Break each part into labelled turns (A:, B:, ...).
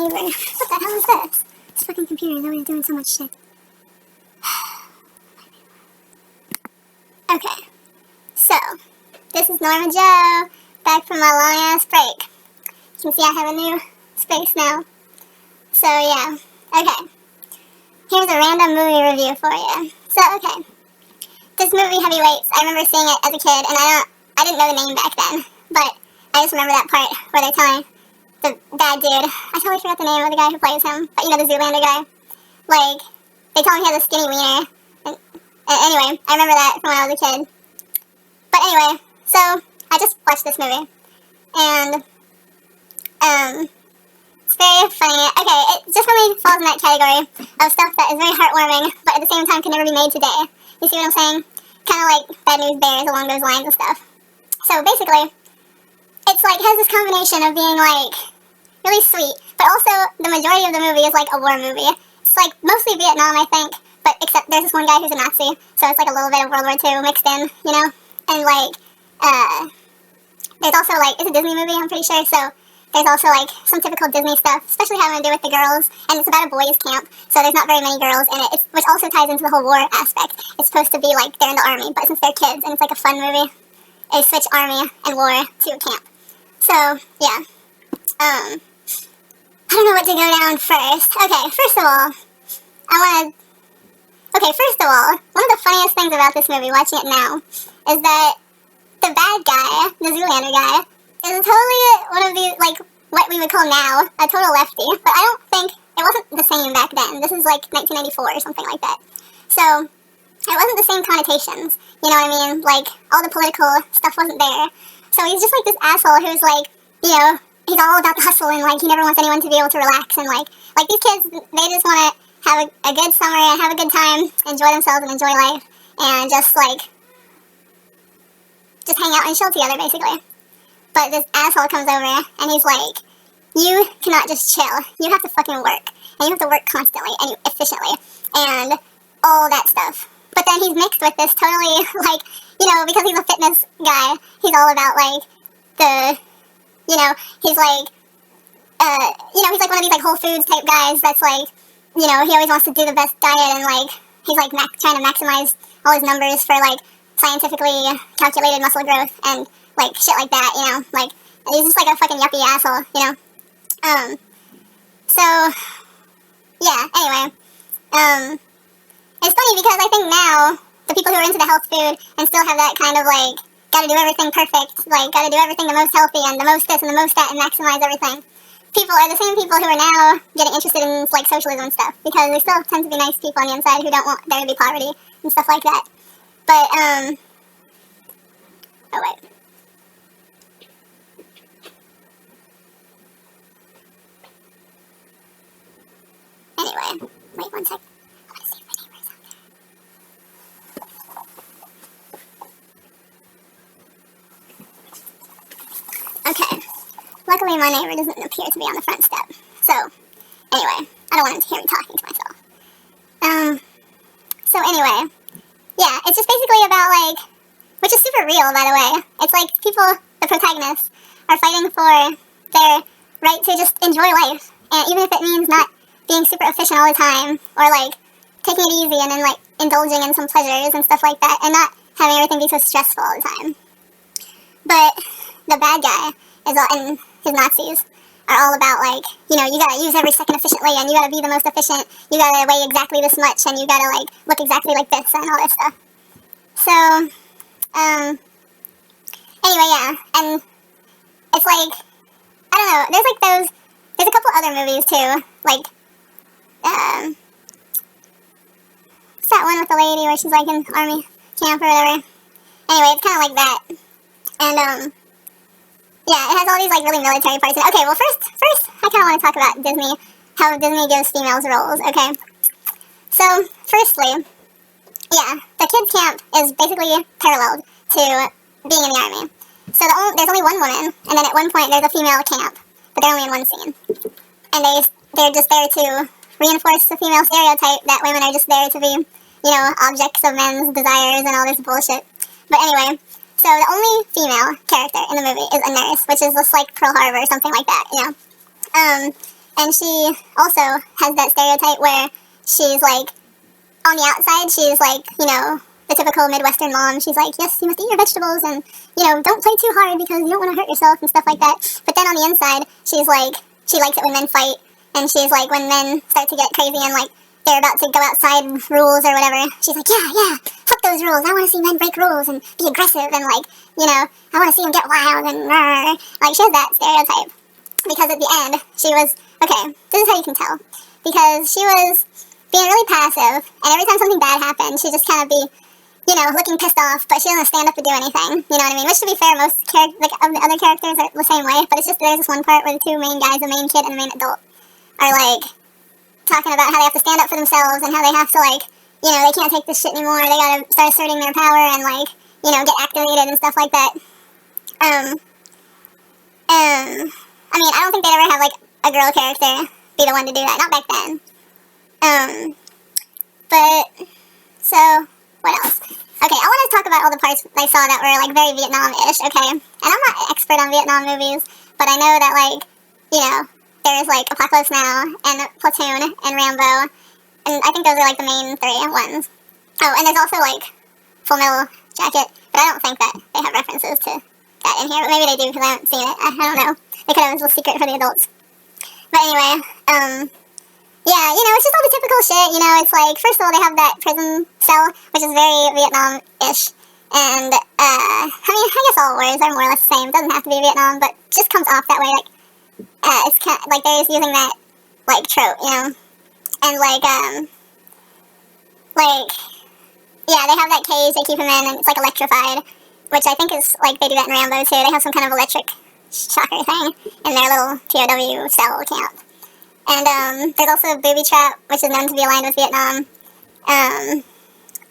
A: neighbor. What the hell is this? This fucking computer is always doing so much shit. Okay. So, this is Norma Joe, back from my long-ass break. You can see I have a new space now. So, yeah. Okay. Here's a random movie review for you. So, okay. This movie, Heavyweights, I remember seeing it as a kid, and I didn't know the name back then, but I just remember that part where they're telling the bad dude, I totally forgot the name of the guy who plays him, but you know, the Zoolander guy, like, they tell him he has a skinny wiener, and anyway, I remember that from when I was a kid. But anyway, so, I just watched this movie, and, it's very funny. Okay, it just really falls in that category of stuff that is very heartwarming, but at the same time can never be made today. You see what I'm saying? Kind of like Bad News Bears along those lines and stuff. So basically, it's like, it has this combination of being like, really sweet, but also the majority of the movie is like a war movie. It's like mostly Vietnam, I think, but except there's this one guy who's a Nazi, so it's like a little bit of World War II mixed in, you know? And like, there's also like, it's a Disney movie, I'm pretty sure, so there's also like some typical Disney stuff, especially having to do with the girls, and it's about a boys' camp, so there's not very many girls in it, which also ties into the whole war aspect. It's supposed to be like they're in the army, but since they're kids and it's like a fun movie, they switch army and war to a camp. So, yeah. I don't know what to go down first. Okay, first of all, one of the funniest things about this movie, watching it now, is that the bad guy, the Zoolander guy, is totally one of these, like, what we would call now, a total lefty. But I don't think, it wasn't the same back then. This is like 1994 or something like that. So, it wasn't the same connotations, you know what I mean? Like, all the political stuff wasn't there. So he's just like this asshole who's like, you know, he's all about the hustle and like, he never wants anyone to be able to relax and like these kids, they just want to have a good summer and have a good time, enjoy themselves and enjoy life, and just like, just hang out and chill together, basically. But this asshole comes over and he's like, you cannot just chill. You have to fucking work. And you have to work constantly and efficiently and all that stuff. But then he's mixed with this totally, like, you know, because he's a fitness guy, he's all about, like, you know, he's like, he's like one of these, like, Whole Foods type guys that's, like, you know, he always wants to do the best diet and, like, he's, like, trying to maximize all his numbers for, like, scientifically calculated muscle growth and, like, shit like that, you know, like, he's just, like, a fucking yuppie asshole, you know, so, yeah, anyway, it's funny because I think now, the people who are into the health food and still have that kind of, like, gotta do everything perfect, like, gotta do everything the most healthy and the most this and the most that and maximize everything, people are the same people who are now getting interested in, like, socialism and stuff, because they still tend to be nice people on the inside who don't want there to be poverty and stuff like that. But, oh, wait. Anyway, wait one sec. I want to see if my neighbor is out there. Okay. Luckily, my neighbor doesn't appear to be on the front step. So, anyway, I don't want him to hear me talking to myself. So anyway, yeah, it's just basically about, like, which is super real, by the way. It's like people, the protagonists, are fighting for their right to just enjoy life. And even if it means not being super efficient all the time, or, like, taking it easy and then, like, indulging in some pleasures and stuff like that, and not having everything be so stressful all the time. But the bad guy and his Nazis are all about, like, you know, you gotta use every second efficiently, and you gotta be the most efficient, you gotta weigh exactly this much, and you gotta, like, look exactly like this, and all this stuff. So, anyway, yeah, and it's like, I don't know, there's a couple other movies, too, like, what's that one with the lady where she's, like, in army camp or whatever? Anyway, it's kind of like that, and, yeah, it has all these, like, really military parts in it. Okay, well, first, I kind of want to talk about Disney, how Disney gives females roles, okay? So, firstly, yeah, the kids' camp is basically paralleled to being in the army. So, there's only one woman, and then at one point there's a female camp, but they're only in one scene. And they're just there to reinforce the female stereotype that women are just there to be, you know, objects of men's desires and all this bullshit. But anyway, so the only female character in the movie is a nurse, which is just like Pearl Harbor or something like that, you know. And she also has that stereotype where she's like, on the outside, she's like, you know, the typical Midwestern mom. She's like, yes, you must eat your vegetables and, you know, don't play too hard because you don't want to hurt yourself and stuff like that. But then on the inside, she's like, she likes it when men fight. And she's like, when men start to get crazy and like, they're about to go outside rules or whatever, she's like, yeah, fuck those rules. I want to see men break rules and be aggressive and like, you know, I want to see them get wild and rah. Like, she has that stereotype. Because at the end, she was, okay, this is how you can tell. Because she was being really passive, and every time something bad happened, she'd just kind of be, you know, looking pissed off, but she doesn't stand up to do anything, you know what I mean? Which, to be fair, most of the other characters are the same way, but it's just there's this one part where the two main guys, the main kid and the main adult, are like, talking about how they have to stand up for themselves, and how they have to, like, you know, they can't take this shit anymore, they gotta start asserting their power, and, like, you know, get activated and stuff like that. I mean, I don't think they'd ever have, like, a girl character be the one to do that. Not back then. But, so, what else? Okay, I want to talk about all the parts I saw that were, like, very Vietnam-ish, okay? And I'm not an expert on Vietnam movies, but I know that, like, you know, there's, like, Apocalypse Now, and Platoon, and Rambo, and I think those are, like, the main three ones. Oh, and there's also, like, Full Metal Jacket, but I don't think that they have references to that in here, but maybe they do because I haven't seen it. I don't know. They could have it was a secret for the adults. But anyway, yeah, you know, it's just all the typical shit, you know, it's like, first of all, they have that prison cell, which is very Vietnam-ish, and, I mean, I guess all wars are more or less the same, it doesn't have to be Vietnam, but just comes off that way, like, it's kind of, like, they're just using that, like, trope, you know, and, like, yeah, they have that cage they keep him in, and it's, like, electrified, which I think is, like, they do that in Rambo, too, they have some kind of electric shocker thing in their little POW cell camp. And, there's also a booby trap, which is known to be aligned with Vietnam. And,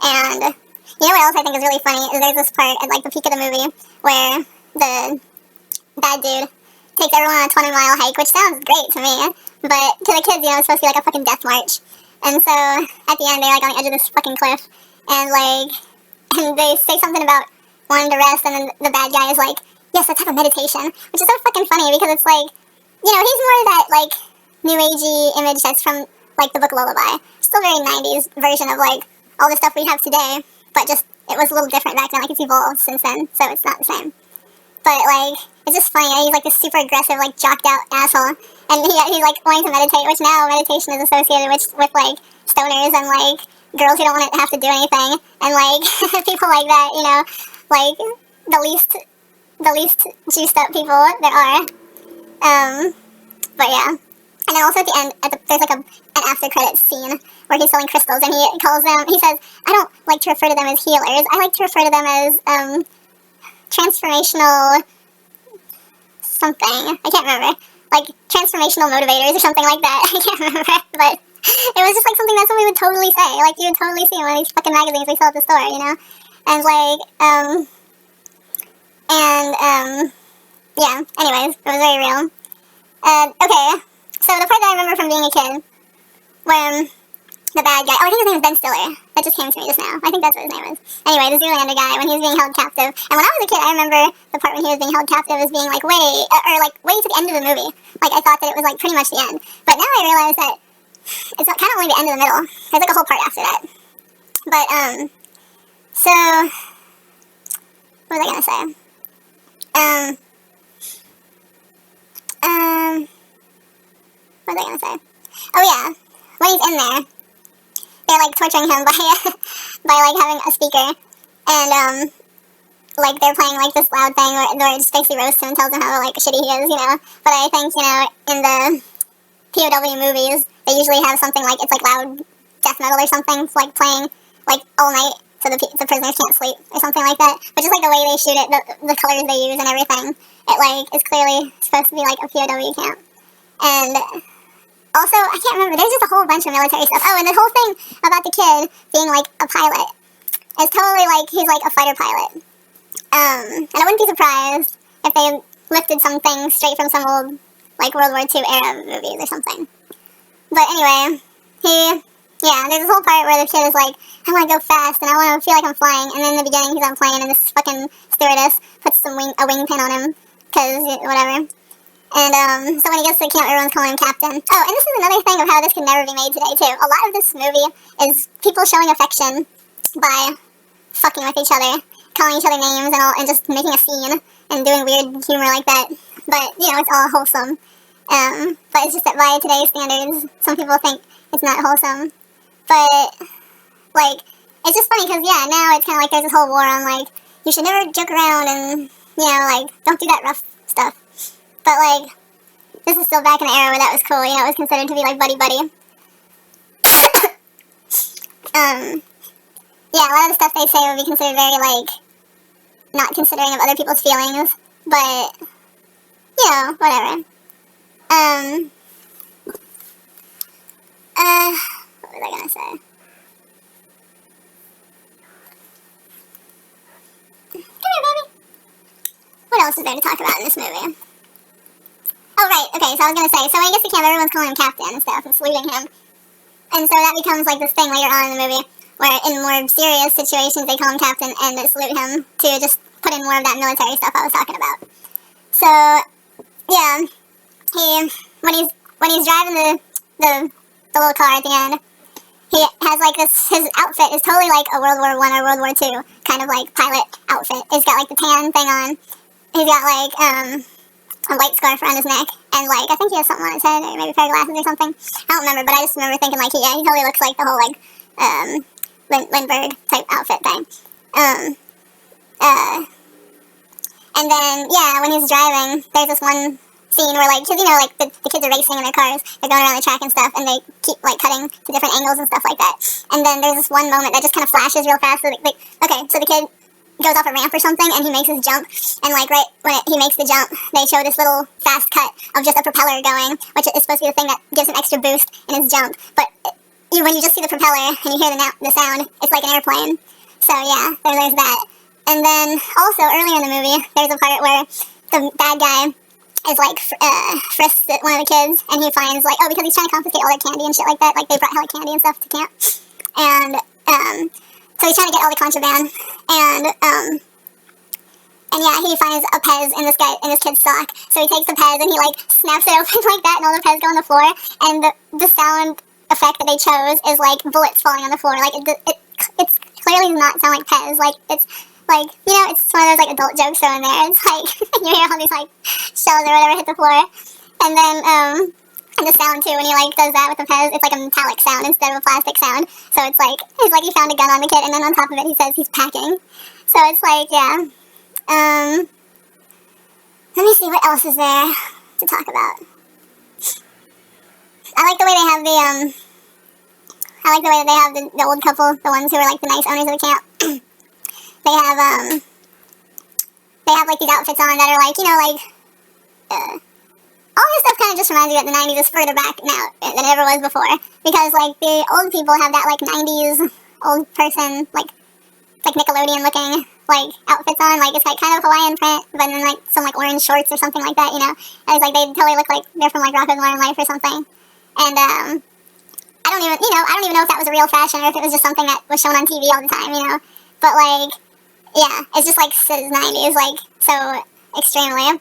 A: you know what else I think is really funny, is there's this part at, like, the peak of the movie, where the bad dude takes everyone on a 20-mile hike, which sounds great to me, but to the kids, you know, it's supposed to be like a fucking death march. And so, at the end, they're, like, on the edge of this fucking cliff, and, like, and they say something about wanting to rest, and then the bad guy is like, yes, let's have a meditation, which is so fucking funny, because it's like, you know, he's more that, like, new agey image that's from, like, the book Lullaby. Still very 90s version of, like, all the stuff we have today, but just, it was a little different back then, like, it's evolved since then, so it's not the same. But, like, it's just funny, he's, like, this super aggressive, like, jocked out asshole, and he's, like, wanting to meditate, which now meditation is associated with like, stoners and, like, girls who don't want to have to do anything, and, like, people like that, you know, like, the least juiced up people there are. But yeah. And then also at the end, there's like an after credits scene where he's selling crystals, and he calls them, he says, I don't like to refer to them as healers, I like to refer to them as, transformational something, I can't remember, like, transformational motivators or something like that, I can't remember, but it was just like something that somebody would totally say, like, you would totally see in one of these fucking magazines they sell at the store, you know, and like, yeah, anyways, it was very real. Okay, so the part that I remember from being a kid, when the bad guy, oh, I think his name was Ben Stiller, that just came to me just now, I think that's what his name was. Anyway, the Zoolander guy, when he was being held captive, and when I was a kid, I remember the part when he was being held captive as being, like, way to the end of the movie, like, I thought that it was, like, pretty much the end, but now I realize that it's kind of only the end of the middle, there's, like, a whole part after that, but, so, what was I gonna say? What was I gonna say? Oh yeah, when he's in there, they're, like, torturing him by, like, having a speaker, and, like, they're playing, like, this loud thing where it just basically roasts him and tells him how, like, shitty he is, you know, but I think, you know, in the POW movies, they usually have something like, it's, like, loud death metal or something, like, playing, like, all night, so the prisoners can't sleep, or something like that, but just, like, the way they shoot it, the colors they use and everything, it, like, is clearly supposed to be, like, a POW camp, and also, I can't remember, there's just a whole bunch of military stuff. Oh, and the whole thing about the kid being, like, a pilot is totally, like, he's, like, a fighter pilot. And I wouldn't be surprised if they lifted something straight from some old, like, World War II era movies or something. But anyway, yeah, there's this whole part where the kid is like, I want to go fast, and I want to feel like I'm flying, and then in the beginning he's on a plane, and this fucking stewardess puts a wing pin on him, because whatever. And so when he gets to the camp, everyone's calling him Captain. Oh, and this is another thing of how this could never be made today, too. A lot of this movie is people showing affection by fucking with each other, calling each other names and all, and just making a scene and doing weird humor like that. But, you know, it's all wholesome. But it's just that by today's standards, some people think it's not wholesome. But, like, it's just funny because, yeah, now it's kind of like there's this whole war on, like, you should never joke around and, you know, like, don't do that rough stuff. But, like, this is still back in the era where that was cool, you know, it was considered to be, like, buddy-buddy. Yeah, a lot of the stuff they say would be considered very, like, not considering of other people's feelings, but, you know, whatever. What was I gonna say? Come here, baby. What else is there to talk about in this movie? Oh, right, okay, so I was gonna say, so when he gets to camp, everyone's calling him Captain and stuff, and saluting him. And so that becomes, like, this thing later on in the movie, where in more serious situations, they call him Captain and they salute him to just put in more of that military stuff I was talking about. So, yeah, when he's driving the little car at the end, he has, like, this, his outfit is totally like a World War I or World War II kind of, like, pilot outfit. He's got, like, the tan thing on. He's got, like, a white scarf around his neck, and, like, I think he has something on his head, or maybe a pair of glasses or something. I don't remember, but I just remember thinking, like, he totally looks like the whole, like, Lindbergh type outfit thing. And then, yeah, when he's driving, there's this one scene where, like, 'cause, you know, like, the kids are racing in their cars, they're going around the track and stuff, and they keep, like, cutting to different angles and stuff like that. And then there's this one moment that just kind of flashes real fast, so, okay, so the kid goes off a ramp or something, and he makes his jump, and, like, right when he makes the jump, they show this little fast cut of just a propeller going, which is supposed to be the thing that gives him extra boost in his jump, but when you just see the propeller and you hear the sound, it's like an airplane. So, yeah, there's that. And then, also, earlier in the movie, there's a part where the bad guy is, like, frisks one of the kids, and he finds, like, oh, because he's trying to confiscate all their candy and shit like that, like, they brought hella candy and stuff to camp, and, so he's trying to get all the contraband, and yeah, he finds a Pez in this kid's sock, so he takes the Pez and he, like, snaps it open like that, and all the Pez go on the floor, and the sound effect that they chose is, like, bullets falling on the floor, like, it's clearly does not sound like Pez, like, it's, like, you know, it's one of those, like, adult jokes thrown in there, it's, like, you hear all these, like, shells or whatever hit the floor, and then, and the sound, too, when he, like, does that with the Pez, it's, like, a metallic sound instead of a plastic sound, so it's, like, he found a gun on the kid, and then on top of it, he says he's packing, so it's, like, yeah, let me see, what else is there to talk about? I like the way they have the old couple, the ones who are, like, the nice owners of the camp. they have, like, these outfits on that are, like, you know, like, all this stuff kind of just reminds you that the 90s is further back now than it ever was before. Because, like, the old people have that, like, 90s old person, like Nickelodeon-looking, like, outfits on. Like, it's, like, kind of Hawaiian print, but then, like, some, like, orange shorts or something like that, you know? And it's, like, they totally look like they're from, like, Rocko's Modern Life or something. And, I don't even know if that was a real fashion or if it was just something that was shown on TV all the time, you know? But, like, yeah, it's just, like, says 90s, like, so extremely.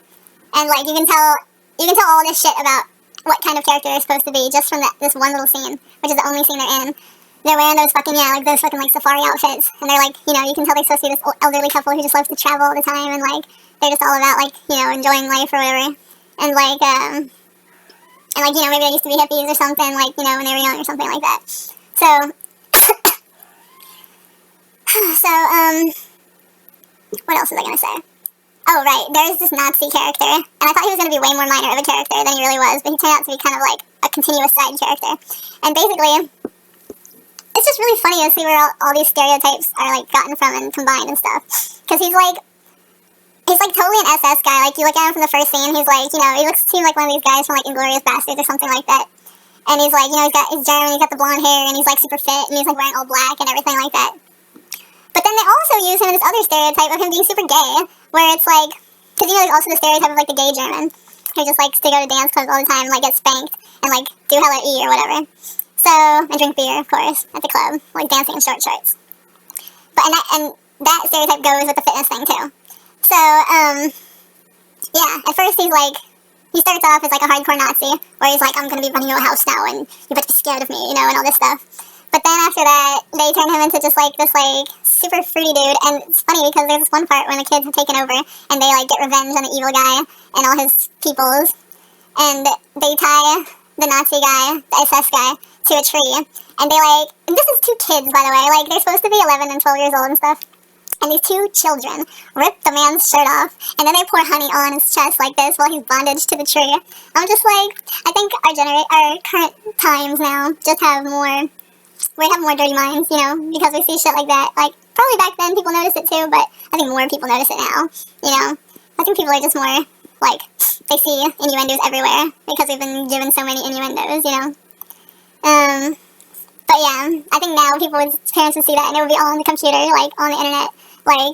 A: And, like, you can tell all this shit about what kind of character they're supposed to be just from this one little scene, which is the only scene they're in. They're wearing those fucking, like, safari outfits, and they're, like, you know, you can tell they're supposed to be this elderly couple who just loves to travel all the time, and, like, they're just all about, like, you know, enjoying life or whatever. And, like, you know, maybe they used to be hippies or something, like, you know, when they were young or something like that. So, what else was I gonna say? Oh, right, there's this Nazi character, and I thought he was gonna be way more minor of a character than he really was, but he turned out to be kind of, like, a continuous side character. And basically, it's just really funny to see where all these stereotypes are, like, gotten from and combined and stuff. Because he's, like, totally an SS guy. Like, you look at him from the first scene, he's, like, you know, he seems like one of these guys from, like, Inglourious Basterds or something like that. And he's, like, you know, he's German, he's got the blonde hair, and he's, like, super fit, and he's, like, wearing all black and everything like that. But then they also use him in this other stereotype of him being super gay, where it's, like, because, you know, there's also the stereotype of, like, the gay German, who just likes to go to dance clubs all the time and, like, get spanked and, like, do hella E or whatever. So, and drink beer, of course, at the club, like, dancing in short shorts. But, and that stereotype goes with the fitness thing, too. So, yeah, at first he's, like, he starts off as like a hardcore Nazi, where he's like, I'm gonna be running your house now, and you better be scared of me, you know, and all this stuff. But then after that, they turn him into just like this like super fruity dude, and it's funny because there's this one part when the kids have taken over, and they like get revenge on the evil guy and all his peoples, and they tie the Nazi guy, the SS guy, to a tree, and they like, and this is two kids, by the way, like they're supposed to be 11 and 12 years old and stuff. And these two children rip the man's shirt off, and then they pour honey on his chest like this while he's bondaged to the tree. I'm just like, I think our current times now just have more, we have more dirty minds, you know, because we see shit like that. Like, probably back then people noticed it too, but I think more people notice it now, you know. I think people are just more, like, they see innuendos everywhere because we've been given so many innuendos, you know. But yeah, I think now parents would see that and it would be all on the computer, like, on the internet. Like,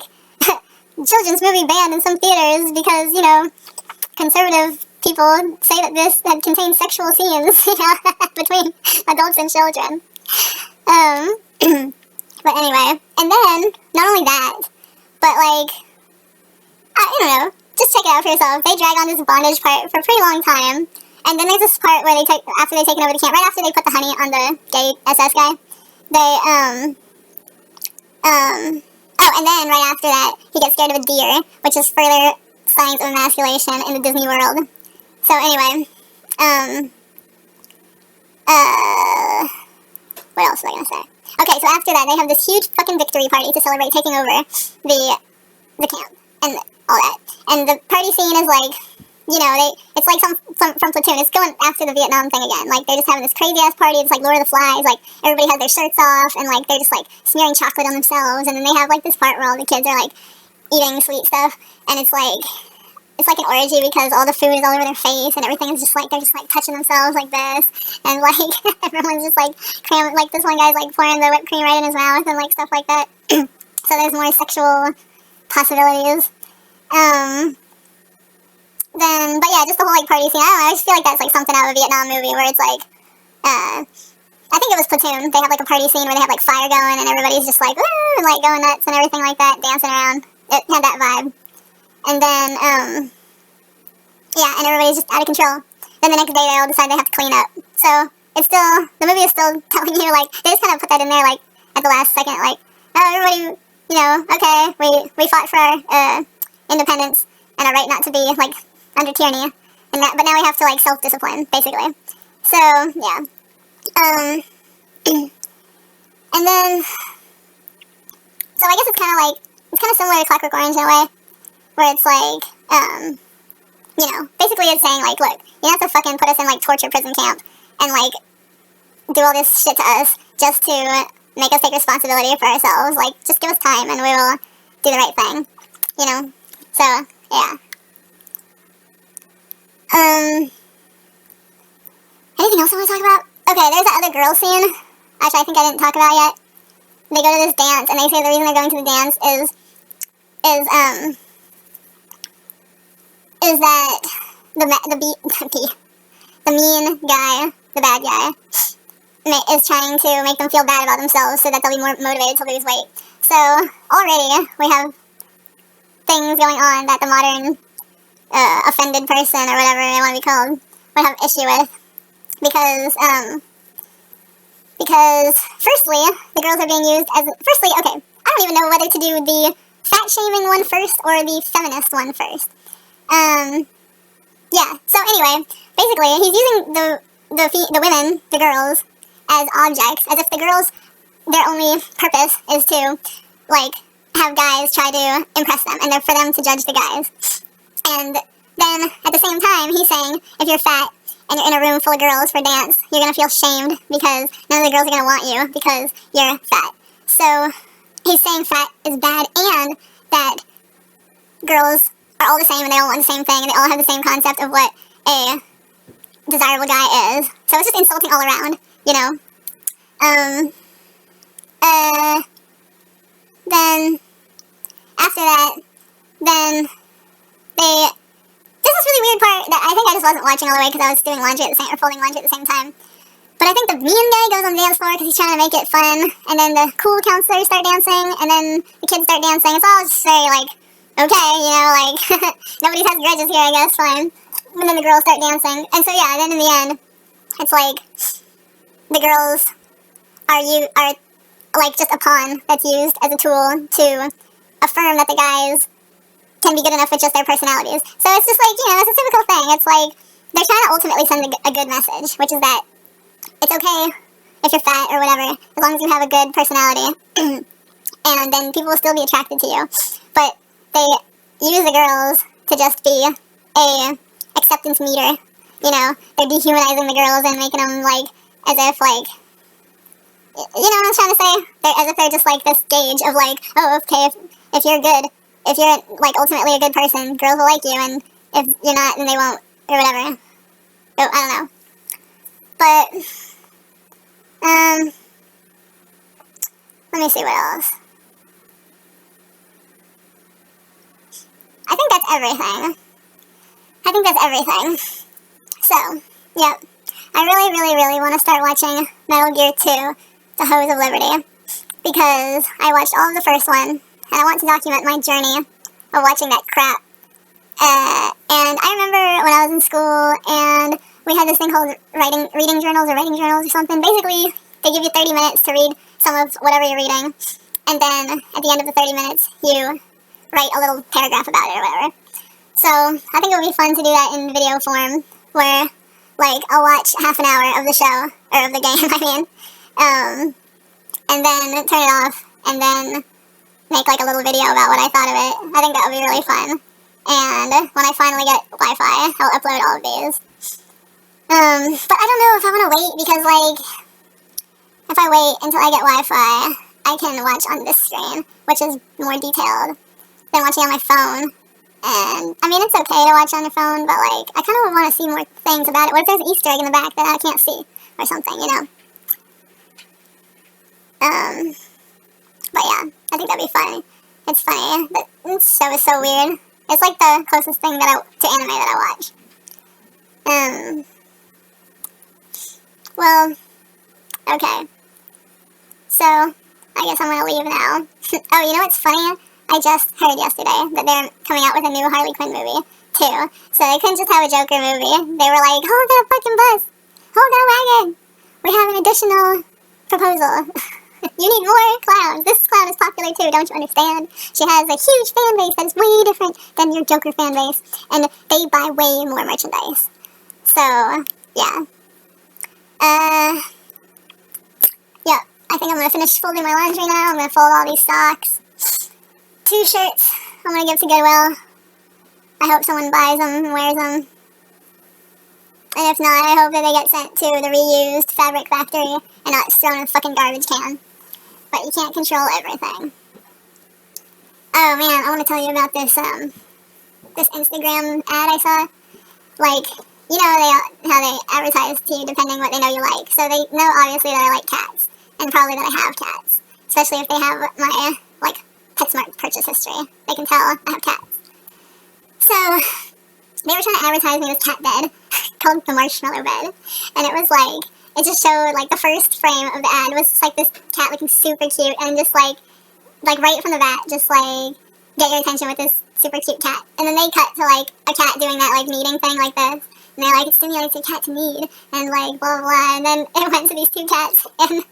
A: children's movie banned in some theaters because, you know, conservative people say that this had contained sexual scenes, you know, between adults and children. But anyway, and then, not only that, but like, I don't know, just check it out for yourself. They drag on this bondage part for a pretty long time, and then there's this part where after they've taken over the camp, right after they put the honey on the gay SS guy, oh, and then right after that, he gets scared of a deer, which is further signs of emasculation in the Disney world. So anyway, what else was I gonna say? Okay, so after that, they have this huge fucking victory party to celebrate taking over the camp and all that. And the party scene is like, you know, it's like from Platoon. It's going after the Vietnam thing again. Like, they're just having this crazy-ass party. It's like Lord of the Flies. Like, everybody has their shirts off, and, like, they're just, like, smearing chocolate on themselves. And then they have, like, this part where all the kids are, like, eating sweet stuff. And it's like an orgy because all the food is all over their face, and everything is just, like, they're just, like, touching themselves like this. And, like, everyone's just, like, cramming, like, this one guy's, like, pouring the whipped cream right in his mouth and, like, stuff like that. So there's more sexual possibilities. Then, but yeah, just the whole, like, party scene, I don't know, I just feel like that's, like, something out of a Vietnam movie where it's, like, I think it was Platoon, they have, like, a party scene where they have, like, fire going, and everybody's just, like, woo, and, like, going nuts and everything like that, dancing around. It had that vibe. And then, yeah, and everybody's just out of control. Then the next day, they all decide they have to clean up. So, it's still, the movie is still telling you, like, they just kind of put that in there, like, at the last second, like, oh, everybody, you know, okay, we fought for our, independence and our right not to be, like, under tyranny, and that, but now we have to, like, self-discipline, basically. So, yeah. And then, so I guess it's kind of similar to Clockwork Orange in a way, where it's like, you know, basically it's saying, like, look, you have to fucking put us in, like, torture prison camp, and, like, do all this shit to us, just to make us take responsibility for ourselves. Like, just give us time, and we will do the right thing, you know? So, yeah. Anything else I want to talk about? Okay, there's that other girl scene, actually I think I didn't talk about yet. They go to this dance, and they say the reason they're going to the dance is that the mean guy, the bad guy, is trying to make them feel bad about themselves so that they'll be more motivated to lose weight. So, already, we have things going on that the modern offended person, or whatever they want to be called, would have issue with. Because firstly, the girls are being used as, okay, I don't even know whether to do the fat-shaming one first or the feminist one first. Yeah, so anyway, basically, he's using the women, the girls, as objects, as if the girls, their only purpose is to, like, have guys try to impress them, and for them to judge the guys. And then, at the same time, he's saying, if you're fat, and you're in a room full of girls for dance, you're going to feel shamed because none of the girls are going to want you because you're fat. So, he's saying fat is bad and that girls are all the same and they all want the same thing and they all have the same concept of what a desirable guy is. So, it's just insulting all around, you know? Then, after that, then they... This is a really weird part that I think I just wasn't watching all the way because I was doing laundry or folding laundry at the same time. But I think the mean guy goes on the dance floor because he's trying to make it fun, and then the cool counselors start dancing, and then the kids start dancing. It's all just very, like, okay, you know, like, nobody has grudges here, I guess, fine. then the girls start dancing. And so yeah, then in the end, it's like the girls are like just a pawn that's used as a tool to affirm that the guys can be good enough with just their personalities. So it's just like, you know, it's a typical thing. It's like they're trying to ultimately send a good message, which is that it's okay if you're fat or whatever, as long as you have a good personality, and then people will still be attracted to you. But they use the girls to just be a acceptance meter. You know, they're dehumanizing the girls and making them like as if like, you know what I'm trying to say? As if they're just like this gauge of like, oh, okay, if you're good, if you're like ultimately a good person, girls will like you, and if you're not, then they won't, or whatever. Oh, I don't know. But let me see what else. I think that's everything. So, yep. I really want to start watching Metal Gear 2, The Hose of Liberty, because I watched all of the first one, and I want to document my journey of watching that crap. And I remember when I was in school, and we had this thing called reading journals or something. Basically, they give you 30 minutes to read some of whatever you're reading, and then at the end of the 30 minutes, you write a little paragraph about it or whatever. So I think it would be fun to do that in video form, where like I'll watch half an hour of the show, or of the game, I mean, and then turn it off, and then make like a little video about what I thought of it. I think that would be really fun. And when I finally get Wi-Fi, I'll upload all of these. But I don't know if I want to wait, because like, if I wait until I get Wi-Fi, I can watch on this screen, which is more detailed than watching on my phone. And, I mean, it's okay to watch on your phone, but, like, I kind of want to see more things about it. What if there's an Easter egg in the back that I can't see? Or something, you know? But yeah, I think that'd be funny. It's funny. This show is so weird. It's like the closest thing to anime that I watch. Well, okay. So, I guess I'm gonna leave now. Oh, you know what's funny? I just heard yesterday that they're coming out with a new Harley Quinn movie, too. So they couldn't just have a Joker movie. They were like, hold that fucking bus! Hold that wagon! We have an additional proposal. You need more clowns. This clown is popular, too, don't you understand? She has a huge fan base that is way different than your Joker fan base. And they buy way more merchandise. So, yeah. Yeah, I think I'm gonna finish folding my laundry now. I'm gonna fold all these socks. 2 shirts I'm gonna give to Goodwill. I hope someone buys them and wears them. And if not, I hope that they get sent to the reused fabric factory and not thrown in a fucking garbage can. But you can't control everything. Oh man, I want to tell you about this this Instagram ad I saw. Like, you know how they advertise to you depending what they know you like. So they know obviously that I like cats, and probably that I have cats. Especially if they have my like PetSmart purchase history. They can tell I have cats. So they were trying to advertise me this cat bed called the Marshmallow Bed, and it was like, it just showed like the first frame of the ad was just like this cat looking super cute, and just like right from the bat, just like get your attention with this super cute cat. And then they cut to like a cat doing that like kneading thing like this, and they're like, it stimulates your cat to knead, and like blah blah blah. And then it went to these 2 cats and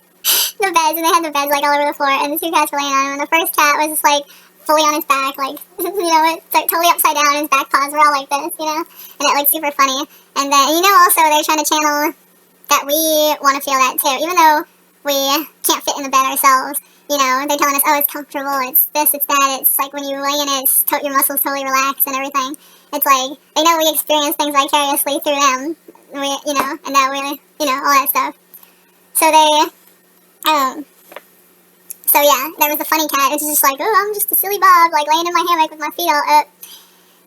A: the beds, and they had the beds like all over the floor, and the 2 cats were laying on them, and the first cat was just like fully on his back, like, you know, it's like totally upside down, and his back paws were all like this, you know, and it looked super funny. And then, you know, also they're trying to channel that we want to feel that too, even though we can't fit in the bed ourselves. You know, they're telling us, oh, it's comfortable, it's this, it's that, it's like when you lay in it, your muscles totally relax and everything. It's like, they know we experience things vicariously through them, you know, and that we, you know, all that stuff. So they, so yeah, there was a funny cat. It was just like, oh, I'm just a silly Bob, like laying in my hammock with my feet all up.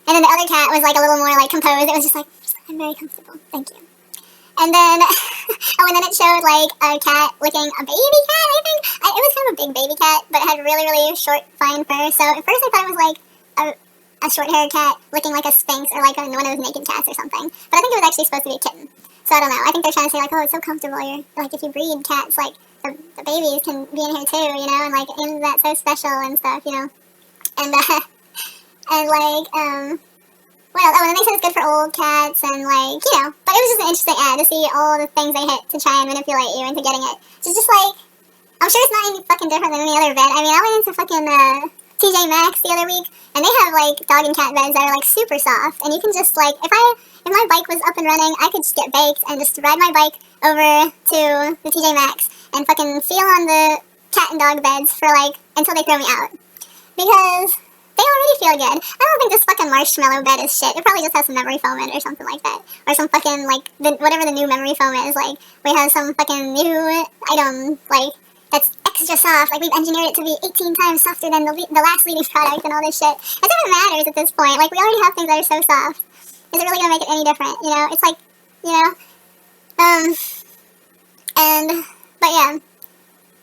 A: And then the other cat was like a little more like composed. It was just like, I'm very comfortable, thank you. And then, oh, and then it showed like a cat licking a baby cat, I think. It was kind of a big baby cat, but it had really, really short, fine fur. So at first I thought it was like a short-haired cat licking like a Sphynx or like one of those naked cats or something. But I think it was actually supposed to be a kitten. So I don't know. I think they're trying to say like, oh, it's so comfortable. You're like, if you breed cats, like the babies can be in here too, you know, and like, isn't that so special and stuff, you know? And and like what else? Oh, and then they said it's good for old cats and, like, you know. But it was just an interesting ad to see all the things they hit to try and manipulate you into getting it. Just like, I'm sure it's not any fucking different than any other vet. I mean, I went into fucking TJ Maxx the other week, and they have, like, dog and cat beds that are, like, super soft. And you can just, like, if my bike was up and running, I could just get baked and just ride my bike over to the TJ Maxx and fucking feel on the cat and dog beds for, like, until they throw me out. Because they already feel good. I don't think this fucking marshmallow bed is shit. It probably just has some memory foam in it or something like that. Or some fucking, like, whatever the new memory foam is. Like, we have some fucking new item, like, that's extra soft. Like, we've engineered it to be 18 times softer than the last leading product and all this shit. It doesn't matter at this point. Like, we already have things that are so soft. Is it really gonna make it any different? You know? It's like, you know? But yeah.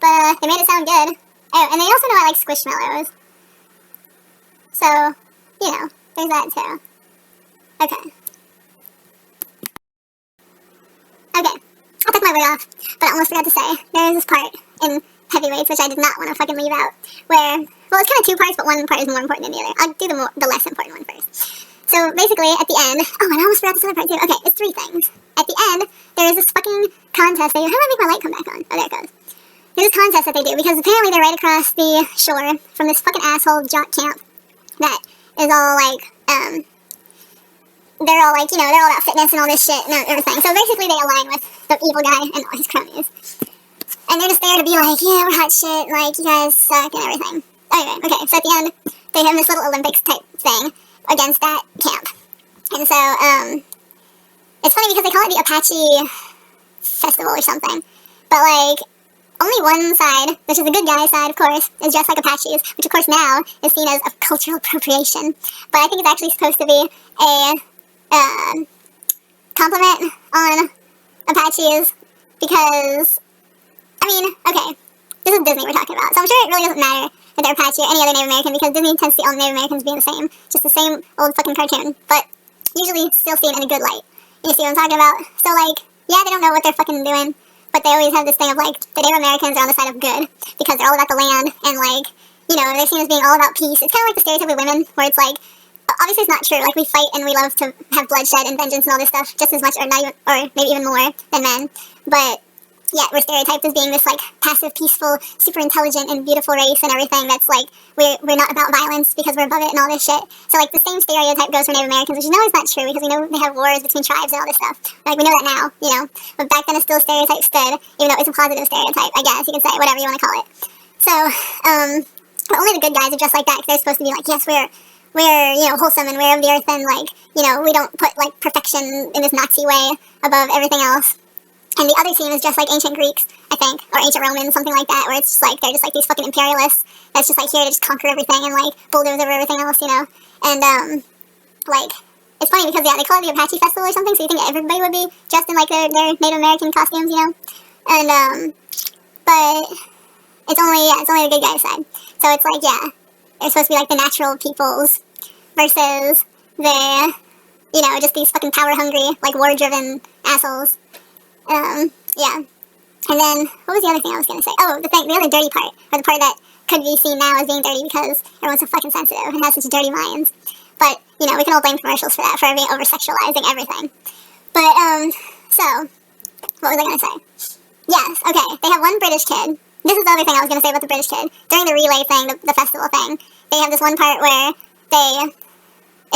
A: But they made it sound good. Oh, and they also know I like Squishmallows. So, you know, there's that too. Okay. Okay. I took my wig off, but I almost forgot to say, there is this part in Heavyweights, which I did not want to fucking leave out, where, well, it's kind of two parts, but one part is more important than the other. I'll do the less important one first. So, basically, at the end, oh, and I almost forgot this other part too. Okay, it's three things. At the end, there is this fucking contest. How do I make my light come back on? Oh, there it goes. There's this contest that they do, because apparently they're right across the shore from this fucking asshole jock camp that is all, like, they're all, like, you know, they're all about fitness and all this shit and everything. So basically they align with the evil guy and all his cronies. And they're just there to be like, yeah, we're hot shit, like, you guys suck and everything. Anyway, okay, so at the end, they have this little Olympics type thing against that camp. And so, it's funny because they call it the Apache Festival or something. But, like, only one side, which is the good guy side, of course, is dressed like Apaches, which of course now is seen as a cultural appropriation. But I think it's actually supposed to be a compliment on Apaches because, I mean, okay, this is Disney we're talking about, so I'm sure it really doesn't matter if they're Apache or any other Native American because Disney tends to see all Native Americans being the same, just the same old fucking cartoon, but usually still seen in a good light. You see what I'm talking about? So, like, yeah, they don't know what they're fucking doing, but they always have this thing of, like, the Native Americans are on the side of good because they're all about the land and, like, you know, they're seen as being all about peace. It's kind of like the stereotype of women where it's like, obviously it's not true, like, we fight and we love to have bloodshed and vengeance and all this stuff just as much, or not even, or maybe even more than men, but yeah, we're stereotyped as being this, like, passive, peaceful, super intelligent and beautiful race and everything that's, like, we're not about violence because we're above it and all this shit. So, like, the same stereotype goes for Native Americans, which you know is not true because we know they have wars between tribes and all this stuff. Like, we know that now, you know, but back then it's still stereotype stood, even though it's a positive stereotype, I guess you can say, whatever you want to call it. So, but only the good guys are just like that because they're supposed to be like, yes, we're, you know, wholesome and we're of the earth and, like, you know, we don't put, like, perfection in this Nazi way above everything else. And the other team is just like ancient Greeks, I think, or ancient Romans, something like that, where it's just like, they're just like these fucking imperialists that's just like here to just conquer everything and, like, bulldoze over everything else, you know? And, like, it's funny because, yeah, they call it the Apache Festival or something, so you think everybody would be dressed in, like, their Native American costumes, you know? And, but it's only the good guy side. So it's like, yeah, they're supposed to be like the natural peoples versus the, you know, just these fucking power-hungry, like, war-driven assholes. Yeah. And then, what was the other thing I was gonna say? Oh, the other dirty part, or the part that could be seen now as being dirty because everyone's so fucking sensitive and has such dirty minds. But, you know, we can all blame commercials for that, for being over-sexualizing everything. But, so, what was I gonna say? Yes, okay, they have one British kid. This is the other thing I was gonna say about the British kid. During the relay thing, the festival thing, they have this one part where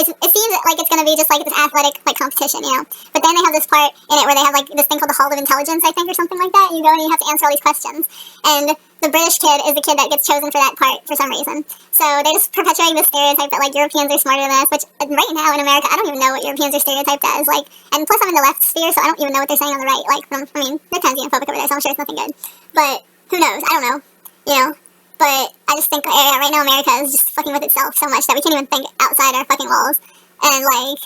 A: it seems like it's going to be just like this athletic, like, competition, you know, but then they have this part in it where they have, like, this thing called the Hall of Intelligence, I think, or something like that. You go and you have to answer all these questions, and the British kid is the kid that gets chosen for that part for some reason. So they're just perpetuating this stereotype that, like, Europeans are smarter than us, which right now in America, I don't even know what Europeans are stereotyped as, like, and plus I'm in the left sphere, so I don't even know what they're saying on the right. Like, I mean, they're kind of xenophobic over there, so I'm sure it's nothing good, but who knows, I don't know, you know. But I just think, yeah, right now America is just fucking with itself so much that we can't even think outside our fucking walls. And, like,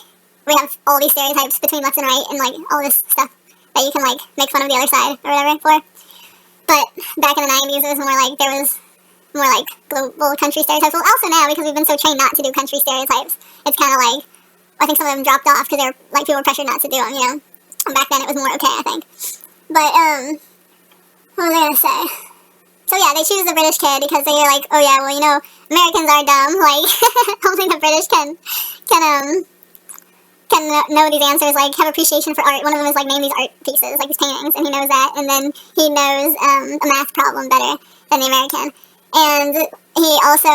A: we have all these stereotypes between left and right and, like, all this stuff that you can, like, make fun of the other side or whatever for. But back in the 90s, it was more like, there was more, like, global country stereotypes. Well, also now, because we've been so trained not to do country stereotypes, it's kind of like, I think some of them dropped off because they were, like, people were pressured not to do them, you know. And back then it was more okay, I think. But, what was I gonna say? So yeah, they choose the British kid because they're like, oh yeah, well, you know, Americans are dumb, like, only the British can can know these answers, like, have appreciation for art. One of them is, like, name these art pieces, like these paintings, and he knows that, and then he knows a math problem better than the American. And he also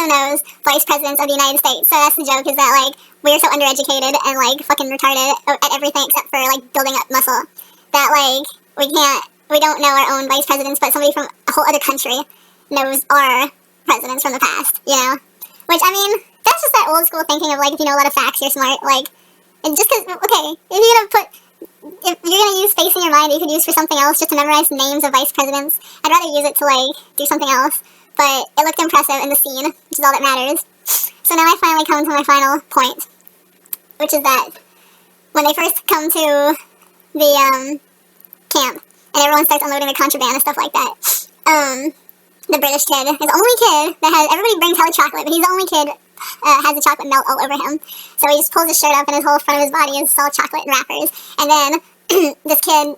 A: knows vice presidents of the United States. So that's the joke, is that, like, we're so undereducated and, like, fucking retarded at everything except for, like, building up muscle, that, like, we don't know our own vice presidents, but somebody from a whole other country knows our presidents from the past, you know? Which, I mean, that's just that old school thinking of, like, if you know a lot of facts, you're smart, like, and just because, okay, if you're gonna use space in your mind that you could use for something else just to memorize names of vice presidents, I'd rather use it to, like, do something else, but it looked impressive in the scene, which is all that matters. So now I finally come to my final point, which is that when they first come to the, camp, and everyone starts unloading the contraband and stuff like that, the British kid is the only kid that has, everybody brings hella chocolate, but he's the only kid has the chocolate melt all over him. So he just pulls his shirt up and his whole front of his body is all chocolate and wrappers. And then this kid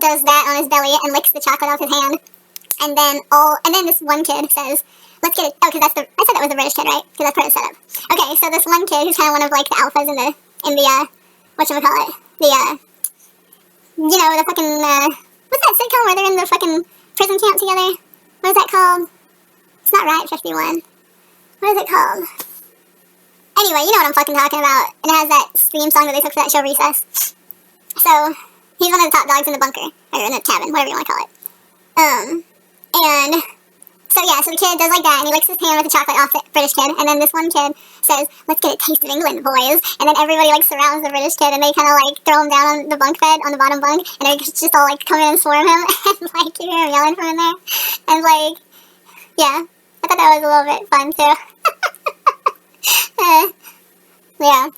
A: does that on his belly and licks the chocolate off his hand. And then this one kid says, let's get it, oh, because I said that was the British kid, right? Because that's part of the setup. Okay, so this one kid who's kind of one of, like, the alphas in the whatchamacallit, the fucking, what's that sitcom where they're in the fucking prison camp together? What is that called? It's not Riot 51. What is it called? Anyway, you know what I'm fucking talking about. And it has that theme song that they took for that show, Recess. So, he's one of the top dogs in the bunker. Or in the cabin, whatever you want to call it. So the kid does like that, and he licks his hand with the chocolate off the British kid, and then this one kid says, let's get a taste of England, boys. And then everybody, like, surrounds the British kid, and they kind of, like, throw him down on the bunk bed, on the bottom bunk, and they just all, like, come in and swarm him, and, like, you hear him yelling from in there. And, like, yeah, I thought that was a little bit fun, too. Yeah.